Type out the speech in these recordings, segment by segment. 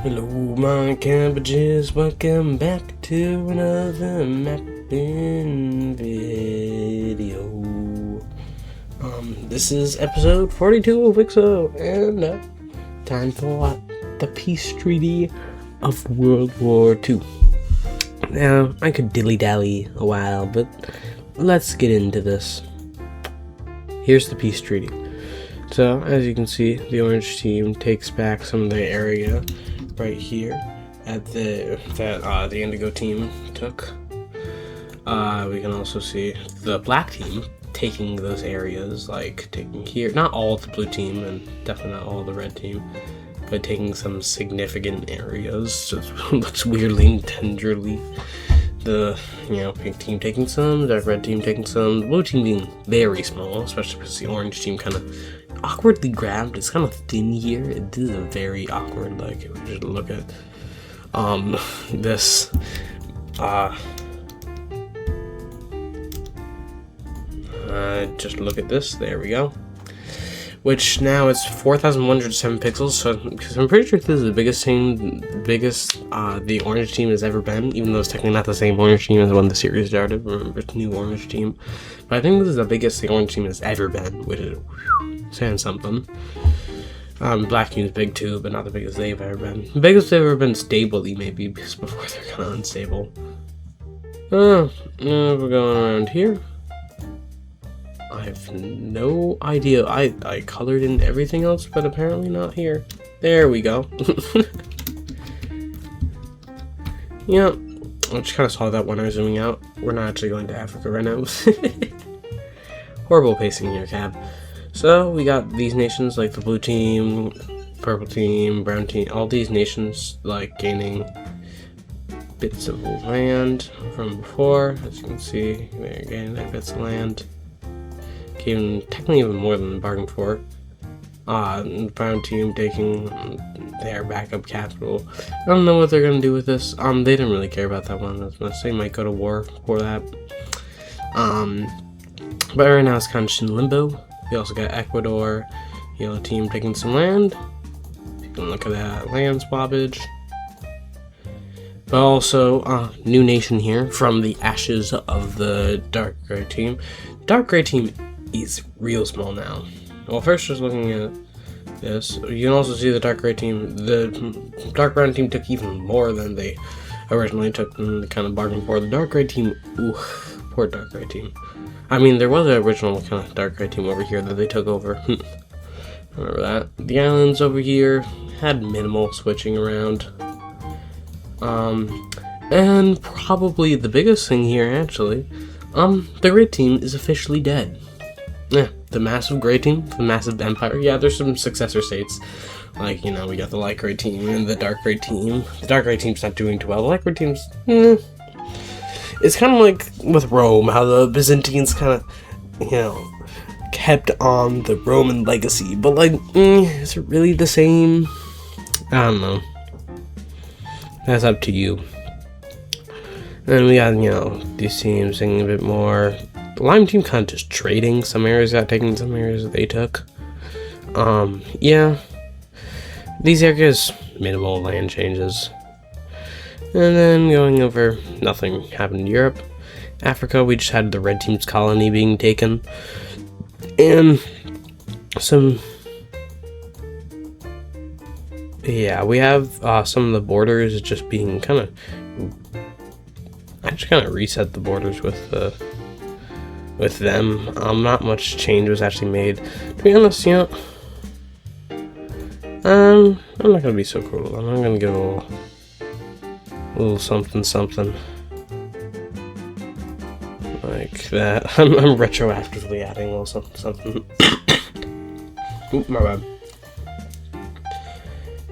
Hello my cabbages, welcome back to another mapping video. This is episode 42 of WICSO, and time for the peace treaty of World War II. Now, I could dilly-dally a while, but let's get into this. Here's the peace treaty. So, as you can see, the orange team takes back some of the area right here at the indigo team took. We can also see the black team taking those areas, like taking here, not all of the blue team and definitely not all of the red team, but taking some significant areas. So it looks weirdly and tenderly. The pink team taking some, the red team taking some, the blue team being very small, especially because the orange team kind of awkwardly grabbed. It's kind of thin here. This is a very awkward, like, if we just look at this just look at this, there we go, which now it's 4,107 pixels, so because I'm pretty sure this is the biggest the orange team has ever been, even though it's technically not the same orange team as when the series started. Remember, it's new orange team, but I think this is the biggest the orange team has ever been, which is saying something. Black team is big too, but not the biggest they've ever been. The biggest they've ever been stably, maybe, because before they're kind of unstable. We're going around here. I have no idea. I colored in everything else, but apparently not here. There we go. Yeah, I just kind of saw that when I was zooming out. We're not actually going to Africa right now. Horrible pacing here, Cab. So we got these nations like the blue team, purple team, brown team, all these nations like gaining bits of land from before. As you can see, they're gaining their bits of land. Technically even more than the bargain for. The brown team taking their backup capital. I don't know what they're gonna do with this. They didn't really care about that one. They might go to war for that. But right now it's kind of just in limbo. We also got Ecuador, yellow team taking some land. You can look at that land swappage. But also, new nation here from the ashes of the dark gray team. Dark gray team is real small now. Well, first just looking at this, you can also see the dark gray team. The dark brown team took even more than they originally took in the kind of bargain for. The dark gray team, ooh, poor dark gray team. I mean, there was an original kind of dark gray team over here that they took over. Remember that. The islands over here had minimal switching around. And probably the biggest thing here, actually, the gray team is officially dead. Yeah, the massive gray team, the massive empire. Yeah, there's some successor states. Like, we got the light gray team and the dark gray team. The dark gray team's not doing too well. The light gray team's, It's kind of like with Rome, how the Byzantines kind of, kept on the Roman legacy. But, like, is it really the same? I don't know. That's up to you. Then we got, these teams thinking a bit more. The Lime team kind of just trading. Some areas got taken, some areas that they took. Yeah. These areas, minimal land changes. And then going over, nothing happened in Europe. Africa, we just had the red team's colony being taken. And some... Yeah, we have some of the borders just being kind of... I just kind of reset the borders with them. Not much change was actually made. To be honest, I'm not gonna be so cruel. I'm not gonna give a little something like that. I'm retroactively adding a little something. Oop, my bad.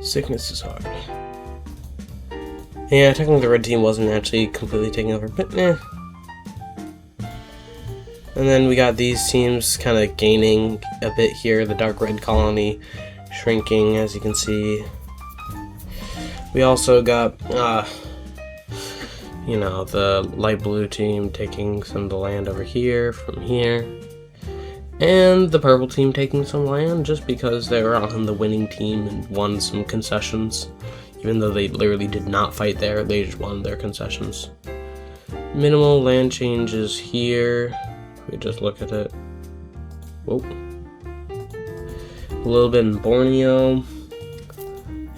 Sickness is hard. Yeah, technically the red team wasn't actually completely taking over, but And then we got these teams kind of gaining a bit here. The dark red colony shrinking, as you can see. We also got, the light blue team taking some of the land over here, from here. And the purple team taking some land just because they were on the winning team and won some concessions. even though they literally did not fight there. They just wanted their concessions. Minimal land changes here. We just look at it. Whoa. A little bit in Borneo,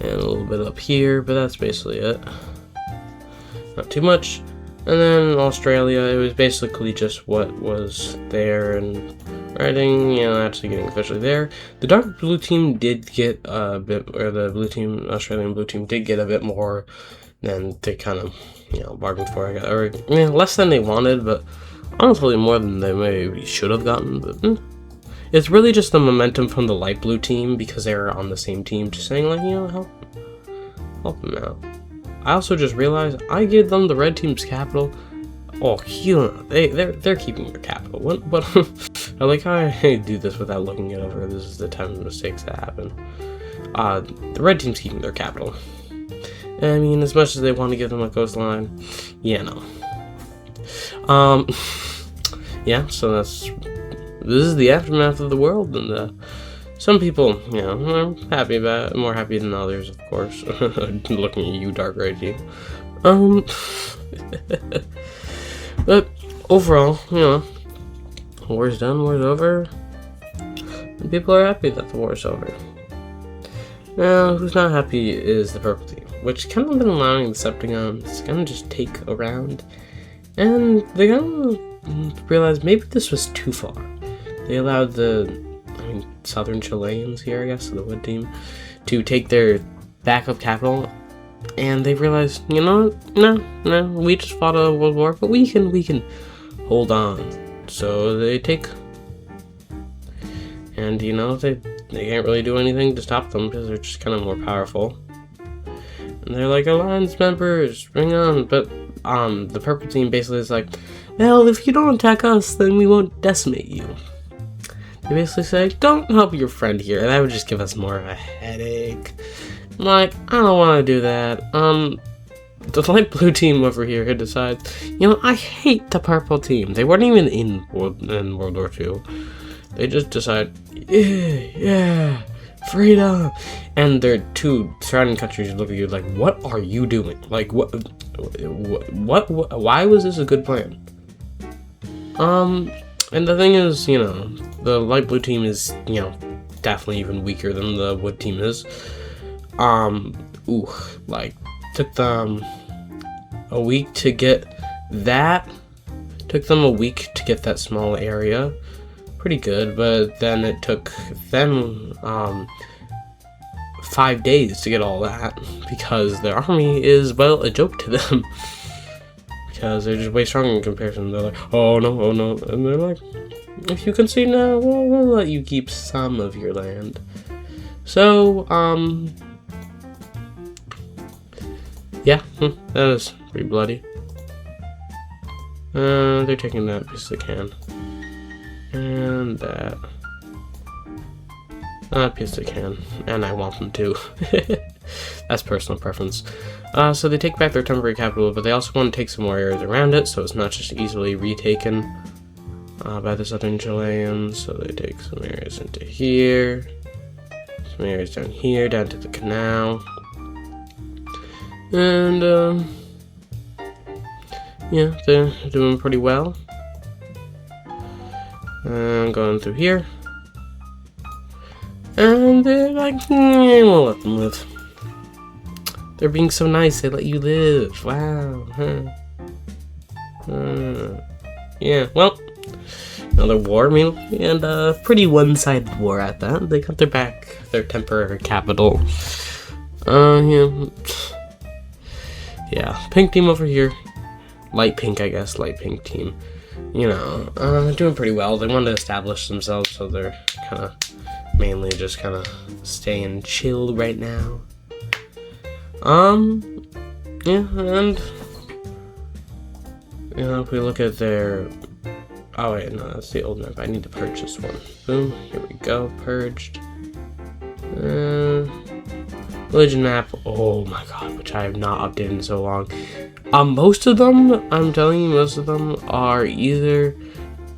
and a little bit up here, but that's basically it. Not too much. And then Australia, it was basically just what was there and writing, you know, actually getting officially there. The dark blue team did get a bit, or the blue team, Australian blue team did get a bit more than they kind of, you know, bargained for, or less than they wanted, but honestly more than they maybe should have gotten. But it's really just the momentum from the light blue team because they're on the same team, just saying like, you know, help them out. I also just realized I gave them the red team's capital. Oh, they're keeping their capital. What? I like how I do this without looking it over. This is the time of mistakes that happen. The red team's keeping their capital. I mean, as much as they want to give them a coastline, yeah, no. Yeah. So this is the aftermath of the world, and some people, you know, are happy about it, more happy than others, of course. Looking at you, dark red team. But overall, you know, war's done, war's over, and people are happy that the war's over. Now, who's not happy is the purple team, which kind of been allowing the Decepticons to kind of just take around, and they kind of realized maybe this was too far. They allowed Southern Chileans here, I guess, the wood team, to take their backup capital, and they realized, you know, no, we just fought a world war, but we can hold on. So they take, and you know, they can't really do anything to stop them because they're just kind of more powerful. And they're like, alliance members, bring on. But the purple team basically is like, well, if you don't attack us, then we won't decimate you. They basically say, don't help your friend here. That would just give us more of a headache. I'm like, I don't want to do that. The light blue team over here decides, you know, I hate the purple team. They weren't even in World War II. They just decide, yeah, freedom. And their two surrounding countries look at you like, what are you doing? Like, what, why was this a good plan? And the thing is, you know, the light blue team is, you know, definitely even weaker than the wood team is. Like, took them a week to get that. Took them a week to get that small area. Pretty good, but then it took them, 5 days to get all that, because their army is, well, a joke to them. Because they're just way stronger in comparison. They're like, oh no, and they're like, if you concede now, we'll let you keep some of your land. So, yeah, that is pretty bloody. They're taking that because they can. And that. Because they can. And I want them to. That's personal preference. So they take back their temporary capital, but they also want to take some more areas around it, so it's not just easily retaken by the Southern Chileans. So they take some areas into here, some areas down here, down to the canal. And, yeah, they're doing pretty well. Going through here. And they're like, we'll let them live. They're being so nice, they let you live. Wow. Yeah, well, another war, and a pretty one-sided war at that. They got their temporary capital. Yeah, pink team over here. Light pink, I guess, light pink team. You know, doing pretty well. They want to establish themselves, so they're kind of mainly just kind of staying chill right now. Yeah, and, you know, if we look at their, oh wait, no, that's the old map, I need to purge this one. Boom, here we go, purged. Religion map, oh my god, which I have not updated in so long. Most of them, I'm telling you, most of them are either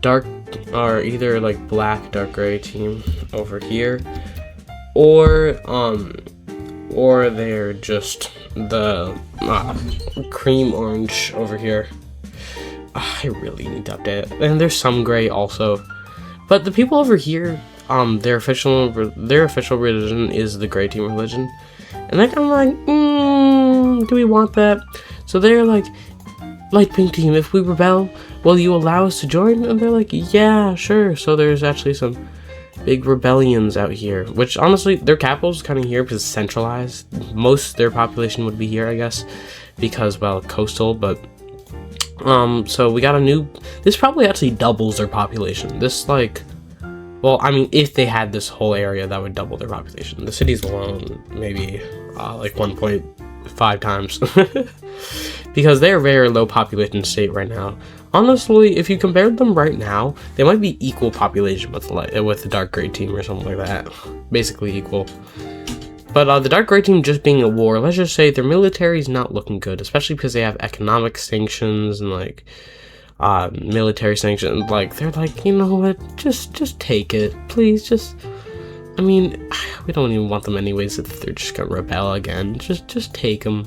like black, dark gray team over here, or or they're just the cream orange over here. I really need to update it. And there's some gray also, but the people over here, their official religion is the gray team religion, and they're kind of like, do we want that? So they're like, light pink team, if we rebel, will you allow us to join? And they're like, yeah, sure. So there's actually some big rebellions out here, which honestly, their capital's kind of here because it's centralized. Most of their population would be here, I guess, because, well, coastal, but so we got a new, this probably actually doubles their population. This, like, well, I mean, if they had this whole area, that would double their population. The cities alone, maybe like 1.5 times. Because they're a very low population state right now. Honestly, if you compared them right now, they might be equal population with the dark gray team or something like that. Basically equal. But the dark gray team just being at war, let's just say their military is not looking good, especially because they have economic sanctions and like military sanctions. Like, they're like, you know what, just take it, please. Just, I mean, we don't even want them anyways if they're just gonna rebel again. Just take them.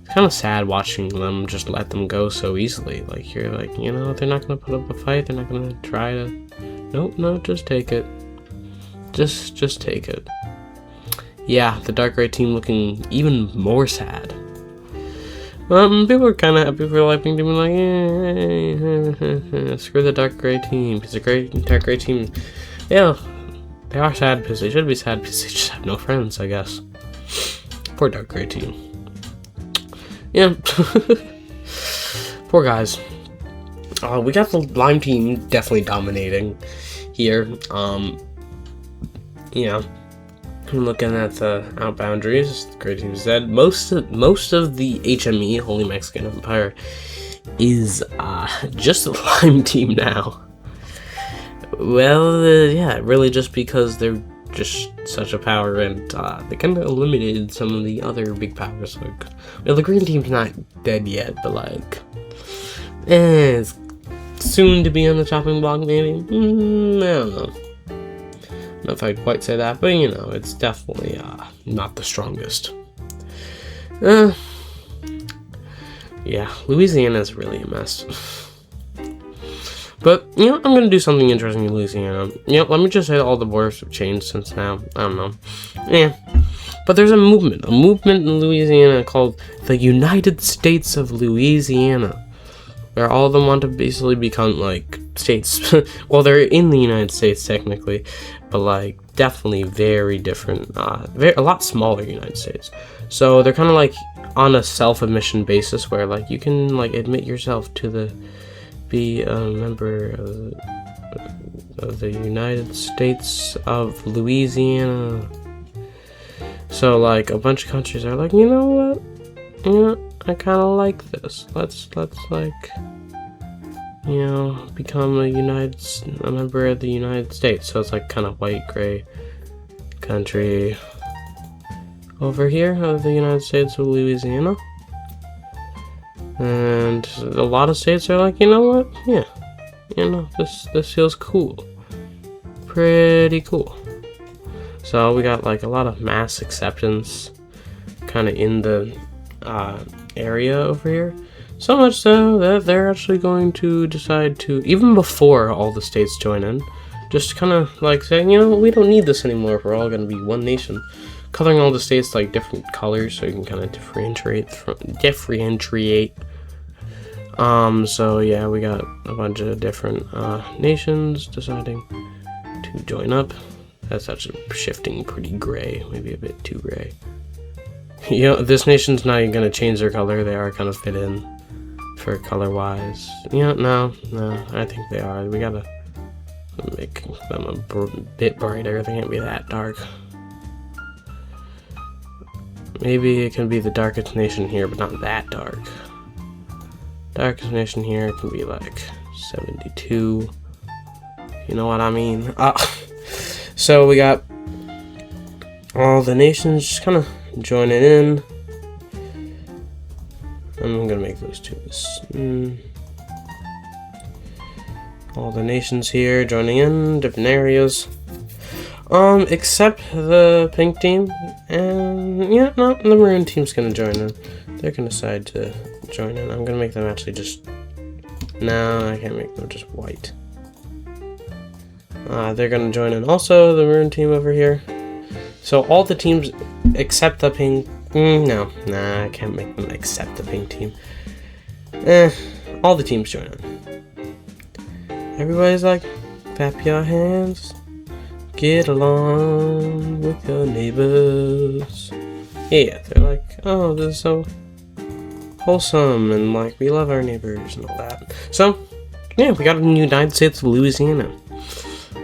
It's kind of sad watching them just let them go so easily. Like, you're like, you know, they're not gonna put up a fight. They're not gonna try to. Nope, no, just take it. Just take it. Yeah, the dark gray team looking even more sad. People are kind of happy for light pink team, like, screw the dark gray team, because the dark gray team, yeah, they are sad because they should be sad because they just have no friends, I guess. Poor dark gray team. Yeah, poor guys. We got the lime team definitely dominating here. Yeah. Looking at the out boundaries, the gray team said most of the HME, Holy Mexican Empire, is just the lime team now. Well, yeah, really just because they're just such a power, and they kind of eliminated some of the other big powers. Like, well, the green team's not dead yet, but like, it's soon to be on the chopping block, maybe. I don't know. I don't know if I'd quite say that, but you know, it's definitely not the strongest. Yeah, Louisiana's really a mess. But, you know, I'm gonna do something interesting in Louisiana. You know, let me just say that all the borders have changed since now. I don't know. Yeah. But there's a movement in Louisiana called the United States of Louisiana, where all of them want to basically become, like, states. Well, they're in the United States, technically, but, like, definitely very different, a lot smaller United States. So they're kind of, like, on a self-admission basis, where, like, you can, like, admit yourself to be a member of the United States of Louisiana. So, like, a bunch of countries are like, you know what? You know, I kind of like this. Let's like, you know, become a member of the United States. So it's like kind of white, gray country over here of the United States of Louisiana. And a lot of states are like, you know what? Yeah, you know, this feels cool. Pretty cool. So we got like a lot of mass acceptance kind of in the area over here. So much so that they're actually going to decide to, even before all the states join in, just kind of like saying, you know, we don't need this anymore. We're all going to be one nation. Coloring all the states like different colors so you can kind of differentiate. So yeah, we got a bunch of different nations deciding to join up. That's actually shifting pretty gray, maybe a bit too gray. You know, this nation's not even going to change their color. They are kind of fit in for color-wise. You know, no, I think they are. We gotta make them a bit brighter. They can't be that dark. Maybe it can be the darkest nation here, but not that dark. Darkest nation here can be like 72. You know what I mean? So we got all the nations just kind of joining in. I'm gonna make those two. All the nations here joining in, different areas. Except the pink team, and yeah, no, the maroon team's gonna join in. They're gonna decide to join in. I'm gonna make them actually just, no, I can't make them just white. They're gonna join in also, the maroon team over here. So all the teams except the pink, no, nah, I can't make them accept the pink team. All the teams join in. Everybody's like, clap your hands. Get along with your neighbors. Yeah, they're like, oh, this is so wholesome, and like, we love our neighbors and all that. So, yeah, we got in the United States of Louisiana.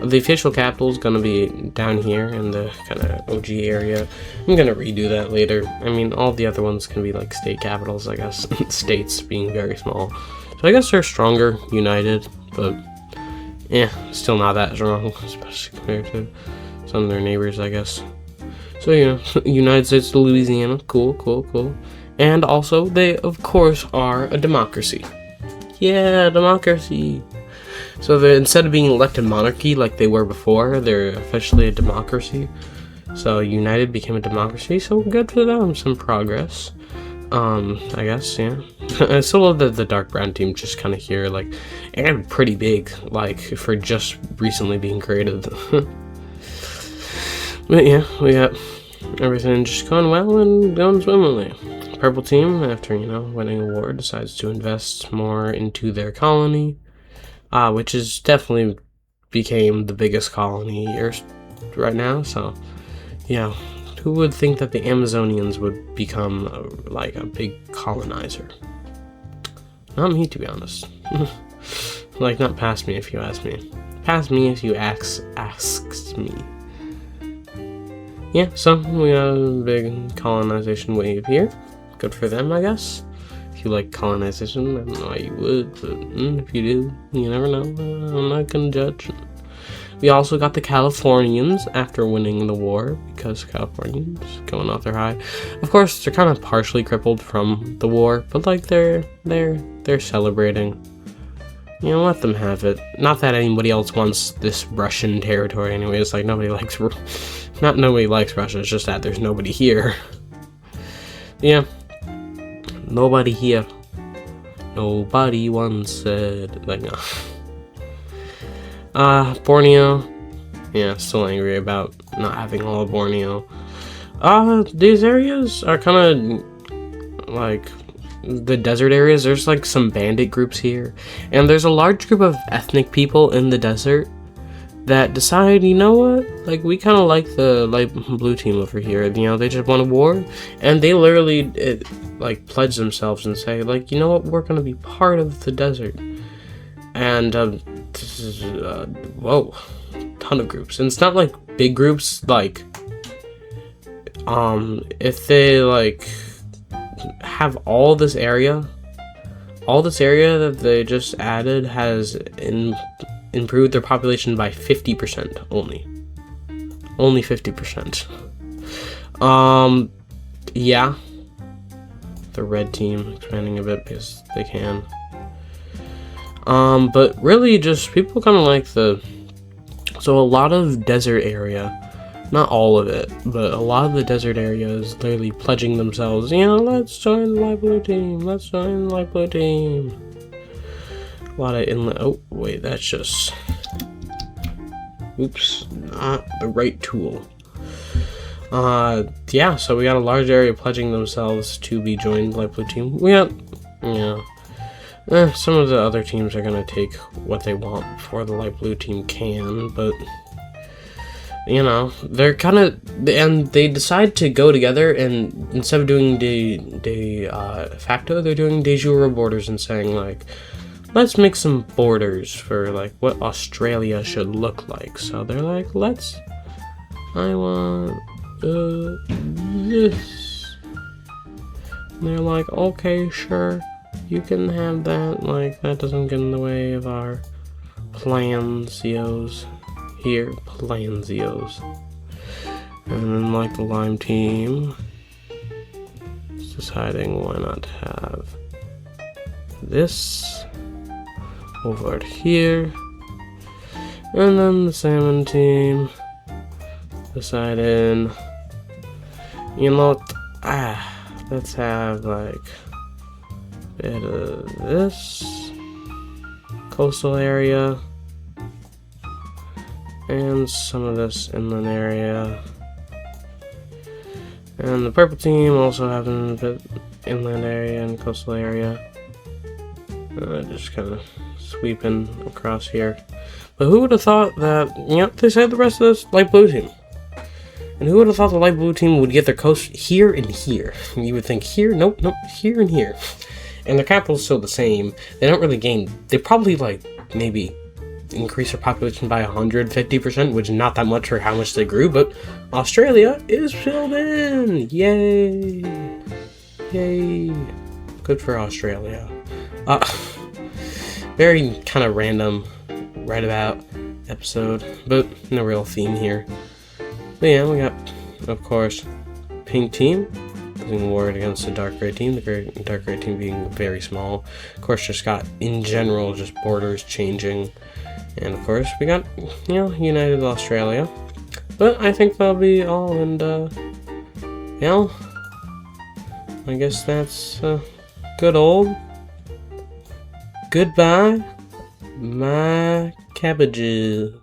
The official capital is gonna be down here in the kind of OG area. I'm gonna redo that later. I mean, all the other ones can be like state capitals, I guess. States being very small. So I guess they're stronger, united, but yeah, still not that strong, especially compared to some of their neighbors, I guess. So, you know, United States of Louisiana, cool, cool, cool. And also, they, of course, are a democracy. Yeah, democracy. So, instead of being elected monarchy like they were before, they're officially a democracy. So, United became a democracy, so good for them, some progress. I guess, yeah. I still love that the dark brown team just kind of here, like, and pretty big, like, for just recently being created. But yeah, we got everything just going well and going swimmingly. Purple team, after, you know, winning a war, decides to invest more into their colony, which is definitely became the biggest colony right now, so, yeah. Who would think that the Amazonians would become, like, a big colonizer? Not me, to be honest. Like, not past me if you ask me. Past me if you asks me. Yeah, so we got a big colonization wave here. Good for them, I guess. If you like colonization, I don't know why you would, but if you do, you never know. I'm not gonna judge. We also got the Californians after winning the war, because Californians going off their high. Of course, they're kind of partially crippled from the war, but like they're celebrating. You know, let them have it. Not that anybody else wants this Russian territory anyway. It's like nobody likes Russia. It's just that there's nobody here. Yeah, nobody here. Nobody once said like no. Borneo. Yeah, still angry about not having all of Borneo. These areas are kind of like the desert areas. There's like some bandit groups here, and there's a large group of ethnic people in the desert that decide, you know what, like we kind of like the light blue team over here. You know, they just won a war, and they literally like pledge themselves and say, like, you know what, we're gonna be part of the desert. And this is whoa, ton of groups, and it's not like big groups. Like, if they like have all this area that they just added has improved their population by 50% only 50%. Yeah, the red team expanding a bit because they can. But really just people kind of like so a lot of desert area, not all of it, but a lot of the desert area is literally pledging themselves, you know, let's join the light blue team, let's join the light blue team. A lot of inlet, oh wait, that's just, oops, not the right tool. Yeah, so we got a large area pledging themselves to be joined light blue team. We got, yeah. Some of the other teams are going to take what they want before the light blue team can, but, you know, they're kind of, and they decide to go together, and instead of doing de facto, they're doing de jure borders and saying, like, let's make some borders for, like, what Australia should look like. So they're like, I want, this. And they're like, okay, sure. You can have that, like, that doesn't get in the way of our plansios here, plansios. And then, like, the lime team is deciding why not have this over here. And then the salmon team decided, you know what, let's have like a bit of this coastal area and some of this inland area. And the purple team also having a bit inland area and coastal area. Just kind of sweeping across here. But who would have thought that, you know, they said the rest of this light blue team. And who would have thought the light blue team would get their coast here and here? You would think here, nope, here and here. And their capital's still the same. They don't really gain, they probably like maybe increase their population by 150%, which is not that much for how much they grew, but Australia is filled in! Yay! Yay! Good for Australia. Very kind of random right about episode, but no real theme here. But yeah, we got, of course, pink team losing war against the dark gray team, the dark gray team being very small. Of course, just got, in general, just borders changing. And of course, we got, you know, United Australia. But I think that'll be all, and, you know, I guess that's, good old. Goodbye, my cabbages.